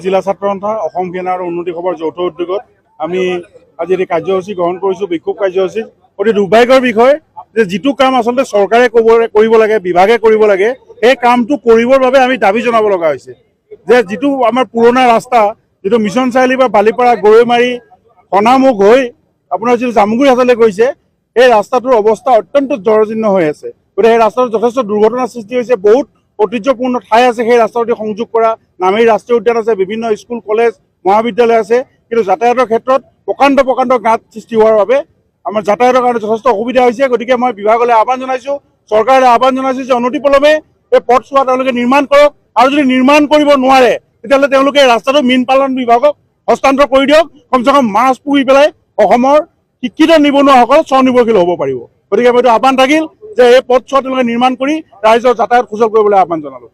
জিলা ছাত্ৰ সন্থা অসম সেনা আৰু উন্নতি খবৰ যৌথ উদ্যোগত আমি আজি এই কাৰ্যসূচী গ্ৰহণ কৰিছোঁ। বিক্ষোভ কাৰ্যসূচী অতি দুৰ্ভাগ্যৰ বিষয় যে যিটো কাম আচলতে চৰকাৰে কৰিব লাগে, বিভাগে কৰিব লাগে, সেই কামটো কৰিবৰ বাবে আমি দাবী জনাব লগা হৈছে। যে যিটো আমাৰ পুৰণা ৰাস্তা, যিটো মিছন চাৰিআলি বা বালিপাৰা গৰৈমাৰী সনামুখ হৈ আপোনাৰ যিটো জামুগুৰি হাটলৈ গৈছে, এই ৰাস্তাটোৰ অৱস্থা অত্যন্ত জৰাজীৰ্ণ হৈ আছে। গতিকে সেই ৰাস্তাটোত যথেষ্ট দুৰ্ঘটনাৰ সৃষ্টি হৈছে। বহুত ঐতিহ্যপূৰ্ণ ঠাই আছে সেই ৰাস্তাটোদি সংযোগ কৰা, নামেৰি ৰাষ্ট্ৰীয় উদ্যান আছে, বিভিন্ন স্কুল কলেজ মহাবিদ্যালয় আছে, কিন্তু যাতায়াতৰ ক্ষেত্ৰত প্ৰকাণ্ড গাঁত সৃষ্টি হোৱাৰ বাবে আমাৰ যাতায়াতৰ কাৰণে যথেষ্ট অসুবিধা হৈছে। গতিকে মই বিভাগলৈ আহ্বান জনাইছোঁ, চৰকাৰলৈ আহ্বান জনাইছোঁ যে অনতিপলমে এই পথছোৱা তেওঁলোকে নিৰ্মাণ কৰক, আৰু যদি নিৰ্মাণ কৰিব নোৱাৰে তেতিয়াহ'লে তেওঁলোকে ৰাস্তাটো মীন পালন বিভাগক হস্তান্তৰ কৰি দিয়ক। কমচে কম মাছ পুহি পেলাই অসমৰ শিক্ষিত নিবনুৱাসকল স্বনিৰ্ভৰশীল হ'ব পাৰিব। গতিকে মই এইটো আহ্বান থাকিল যে এই পথছোৱা তেওঁলোকে নিৰ্মাণ কৰি ৰাইজৰ যাতায়াত সুচল কৰিবলৈ আহ্বান জনালোঁ।